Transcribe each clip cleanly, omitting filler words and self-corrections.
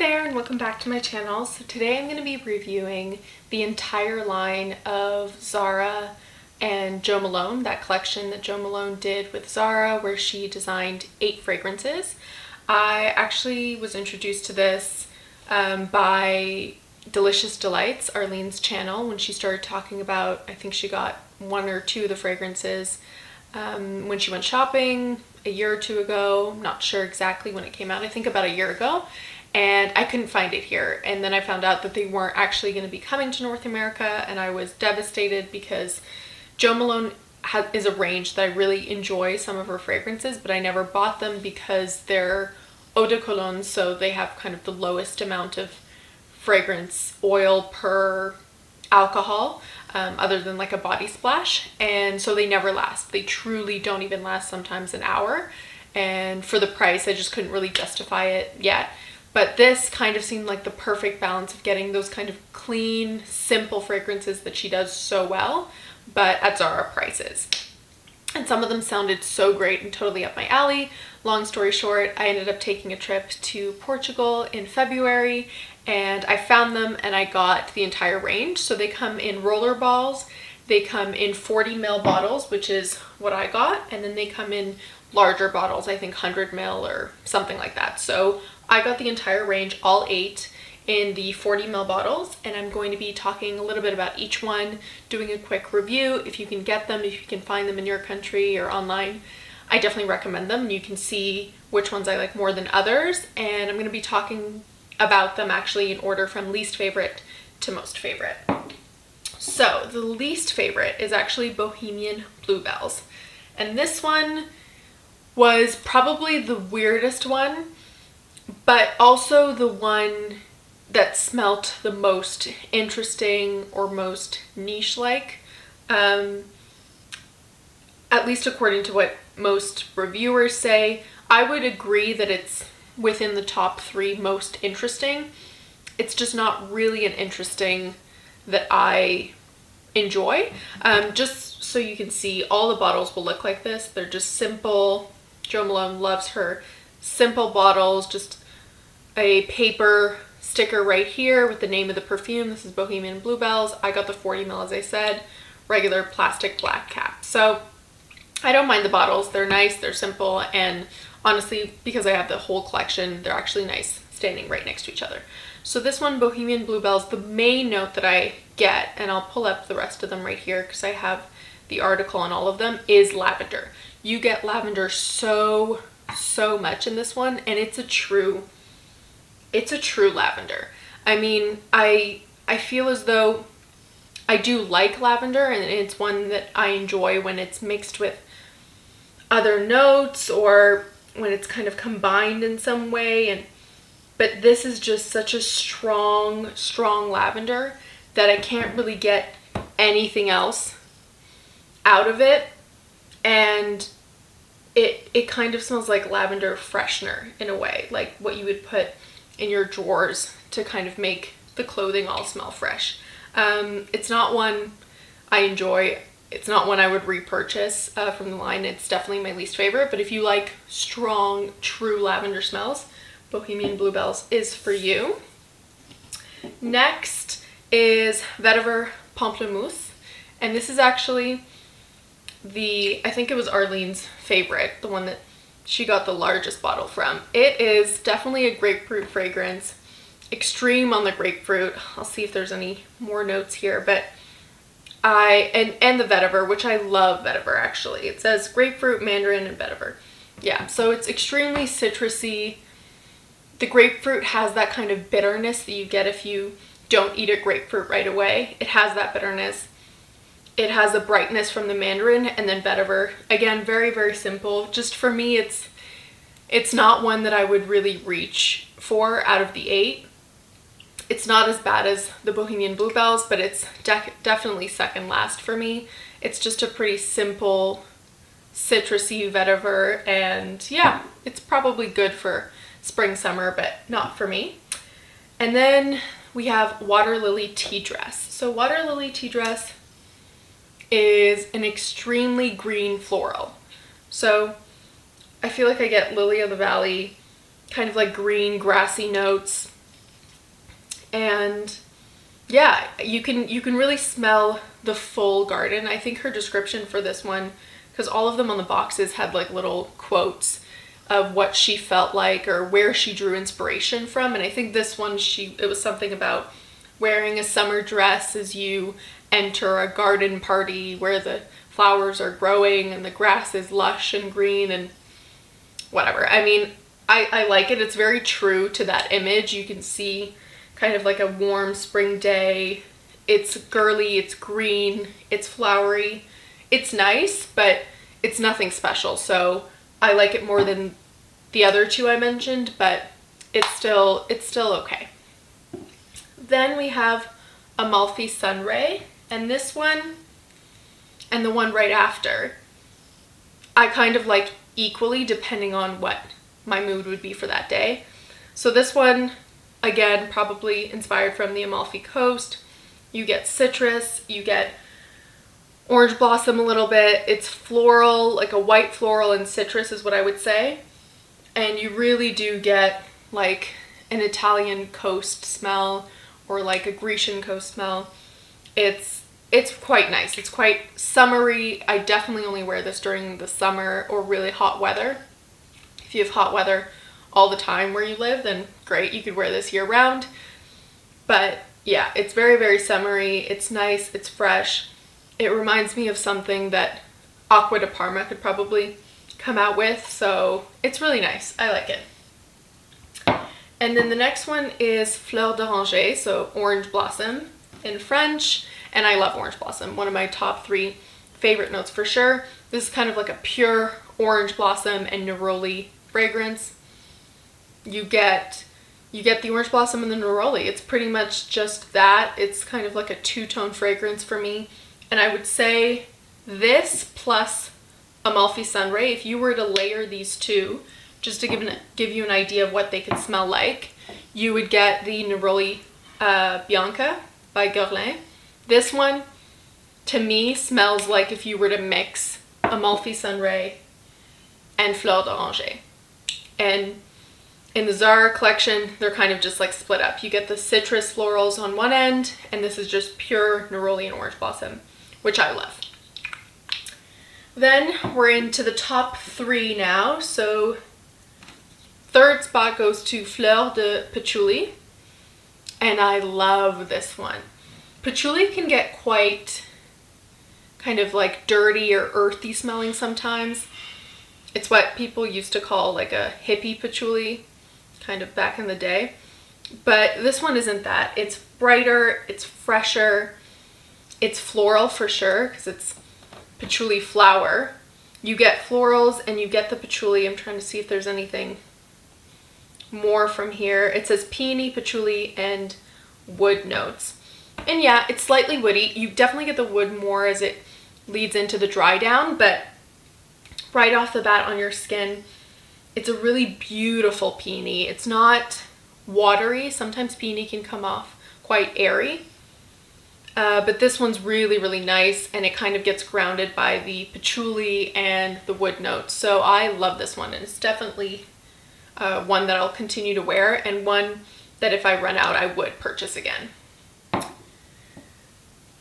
there and welcome back to my channel. So today I'm going to be reviewing the entire line of Zara and Jo Malone, that collection that Jo Malone did with Zara where she designed 8 fragrances. I actually was introduced to this by Delicious Delights, Arlene's channel, when she started talking about, I think she got 1 or 2 of the fragrances when she went shopping a year or 2 ago. I'm not sure exactly when it came out, I think about a year ago. And I couldn't find it here. And then I found out that they weren't actually going to be coming to North America, and I was devastated because Jo Malone is a range that I really enjoy some of her fragrances, but I never bought them because they're eau de cologne, so they have kind of the lowest amount of fragrance oil per alcohol, other than like a body splash, and so they never last. They truly don't even last, sometimes an hour, and for the price I just couldn't really justify it yet. But this kind of seemed like the perfect balance of getting those kind of clean, simple fragrances that she does so well, but at Zara prices. And some of them sounded so great and totally up my alley. Long story short, I ended up taking a trip to Portugal in February, and I found them and I got the entire range. So they come in roller balls, they come in 40 ml bottles, which is what I got, and then they come in larger bottles, I think 100 ml or something like that. So I got the entire range, all 8, in the 40 ml bottles, and I'm going to be talking a little bit about each one, doing a quick review. If you can get them, if you can find them in your country or online, I definitely recommend them. You can see which ones I like more than others, and I'm going to be talking about them actually in order from least favorite to most favorite. So the least favorite is actually Bohemian Bluebells, and this one was probably the weirdest one, but also the one that smelt the most interesting or most niche-like, at least according to what most reviewers say. I would agree that it's within the top 3 most interesting. It's just not really an interesting that I enjoy. Just so you can see, all the bottles will look like this. They're just simple. Jo Malone loves her simple bottles, just a paper sticker right here with the name of the perfume. This is Bohemian Bluebells. I got the 40 ml, as I said, regular plastic black cap. So I don't mind the bottles. They're nice, they're simple, and honestly, because I have the whole collection, they're actually nice standing right next to each other. So this one, Bohemian Bluebells, the main note that I get, and I'll pull up the rest of them right here because I have the article on all of them, is lavender. You get lavender so much in this one, and it's a true lavender. I mean, I feel as though I do like lavender, and it's one that I enjoy when it's mixed with other notes or when it's kind of combined in some way, but this is just such a strong lavender that I can't really get anything else out of it, and it kind of smells like lavender freshener in a way, like what you would put in your drawers to kind of make the clothing all smell fresh. It's not one I enjoy. It's not one I would repurchase from the line. It's definitely my least favorite, but if you like strong, true lavender smells, Bohemian Bluebells is for you. Next is Vetiver Pamplemousse, and this is actually I think it was Arlene's favorite, the one that she got the largest bottle from. It is definitely a grapefruit fragrance, extreme on the grapefruit. I'll see if there's any more notes here, but and the vetiver, which I love vetiver actually. It says grapefruit, mandarin, and vetiver. Yeah, so it's extremely citrusy. The grapefruit has that kind of bitterness that you get if you don't eat a grapefruit right away. It has that bitterness. It has a brightness from the mandarin, and then vetiver. Again, very simple. Just for me, it's not one that I would really reach for out of the 8. It's not as bad as the Bohemian Bluebells, but it's definitely second last for me. It's just a pretty simple, citrusy vetiver, and yeah, it's probably good for spring, summer, but not for me. And then we have Waterlily Tea Dress. So Waterlily Tea Dress is an extremely green floral. So I feel like I get lily of the valley, kind of like green grassy notes, And yeah, you can really smell the full garden. I think her description for this one, because all of them on the boxes had like little quotes of what she felt like or where she drew inspiration from. And I think this one, it was something about wearing a summer dress as you enter a garden party where the flowers are growing and the grass is lush and green and whatever. I mean, I like it. It's very true to that image. You can see kind of like a warm spring day. It's girly, it's green, it's flowery. It's nice, but it's nothing special. So I like it more than the other two I mentioned, but it's still okay. Then we have Amalfi Sunray, and this one and the one right after I kind of like equally depending on what my mood would be for that day. So this one, again, probably inspired from the Amalfi Coast. You get citrus, you get orange blossom a little bit. It's floral, like a white floral and citrus is what I would say. And you really do get like an Italian coast smell or like a Grecian coast smell. It's quite nice. It's quite summery. I definitely only wear this during the summer or really hot weather. If you have hot weather all the time where you live, then great, you could wear this year round. But yeah, it's very, very summery. It's nice, it's fresh. It reminds me of something that Acqua di Parma could probably come out with, so it's really nice. I like it. And then the next one is Fleur D'Oranger, so orange blossom in French, and I love orange blossom. One of my top 3 favorite notes for sure. This is kind of like a pure orange blossom and neroli fragrance. You get the orange blossom and the neroli. It's pretty much just that. It's kind of like a 2-tone fragrance for me. And I would say this plus Amalfi Sunray, if you were to layer these two, just to give you an idea of what they could smell like, you would get the Neroli Bianca by Guerlain. This one, to me, smells like if you were to mix Amalfi Sunray and Fleur D'Oranger. And in the Zara collection, they're kind of just like split up. You get the citrus florals on one end, and this is just pure neroli and orange blossom, which I love. Then we're into the top 3 now. So third spot goes to Fleur de Patchouli, and I love this one. Patchouli can get quite kind of like dirty or earthy smelling sometimes. It's what people used to call like a hippie patchouli, kind of back in the day. But this one isn't that. It's brighter, it's fresher, it's floral for sure, because it's patchouli flower. You get florals and you get the patchouli. I'm trying to see if there's anything more from here. It says peony, patchouli, and wood notes. And yeah, it's slightly woody. You definitely get the wood more as it leads into the dry down, but right off the bat on your skin, it's a really beautiful peony. It's not watery. Sometimes peony can come off quite airy. But this one's really, really nice, and it kind of gets grounded by the patchouli and the wood notes. So I love this one, and it's definitely one that I'll continue to wear, and one that if I run out, I would purchase again.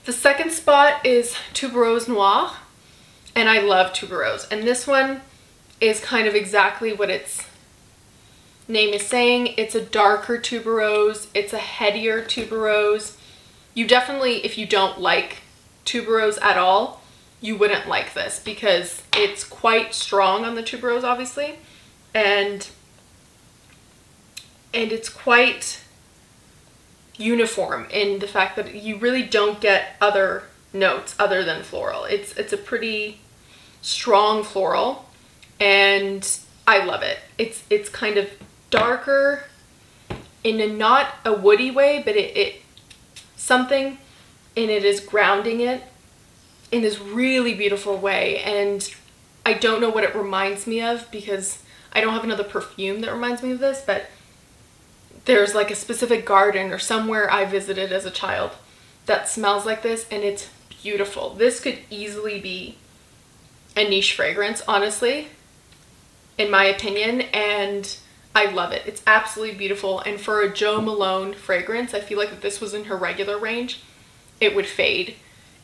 The second spot is Tuberose Noir, and I love Tuberose. And this one is kind of exactly what its name is saying. It's a darker tuberose. It's a headier tuberose. You definitely, if you don't like tuberose at all, you wouldn't like this because it's quite strong on the tuberose, obviously, and it's quite uniform in the fact that you really don't get other notes other than floral. It's a pretty strong floral, and I love it. It's kind of darker in a not a woody way, but it something in it is grounding it in this really beautiful way. And I don't know what it reminds me of because I don't have another perfume that reminds me of this, but there's like a specific garden or somewhere I visited as a child that smells like this, and it's beautiful. This could easily be a niche fragrance, honestly, in my opinion, and I love it. It's absolutely beautiful. And for a Jo Malone fragrance, I feel like if this was in her regular range, it would fade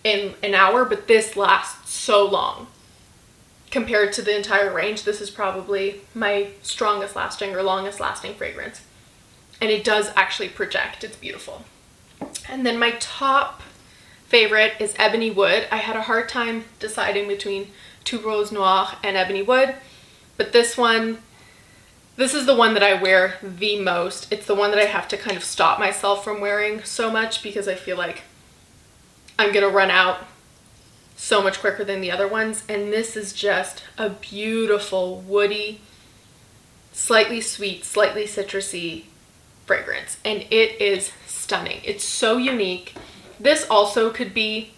in an hour, but this lasts so long. Compared to the entire range, this is probably my strongest lasting or longest lasting fragrance. And it does actually project. It's beautiful. And then my top favorite is Ebony Wood. I had a hard time deciding between Tuberose Noir and Ebony Wood, but this is the one that I wear the most. It's the one that I have to kind of stop myself from wearing so much because I feel like I'm gonna run out so much quicker than the other ones. And this is just a beautiful, woody, slightly sweet, slightly citrusy fragrance. And it is stunning. It's so unique. This also could be,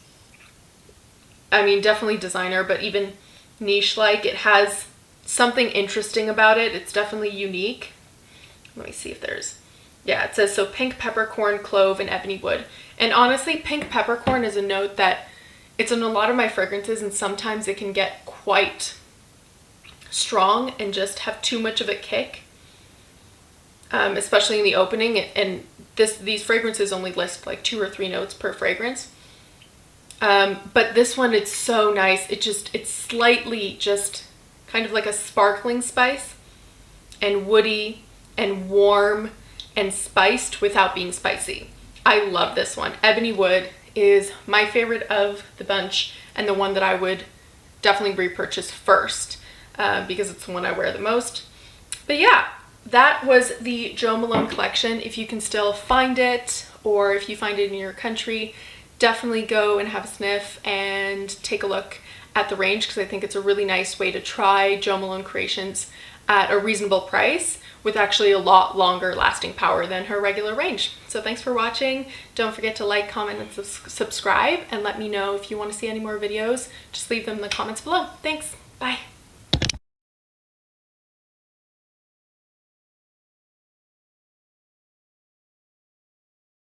I mean, definitely designer, but even niche-like. It has something interesting about it. It's definitely unique. Let me see if there's, yeah, it says so pink peppercorn, clove, and ebony wood. And honestly, pink peppercorn is a note that it's in a lot of my fragrances, and sometimes it can get quite strong and just have too much of a kick, especially in the opening. And these fragrances only list like 2 or 3 notes per fragrance. But this one, it's so nice. It's slightly just kind of like a sparkling spice, and woody and warm and spiced without being spicy. I love this one. Ebony Wood is my favorite of the bunch, and the one that I would definitely repurchase first because it's the one I wear the most. But yeah, that was the Jo Malone collection. If you can still find it, or if you find it in your country, definitely go and have a sniff and take a look at the range, because I think it's a really nice way to try Jo Malone creations at a reasonable price with actually a lot longer lasting power than her regular range. So thanks for watching. Don't forget to like, comment, and subscribe, and let me know if you want to see any more videos. Just leave them in the comments below. Thanks. Bye.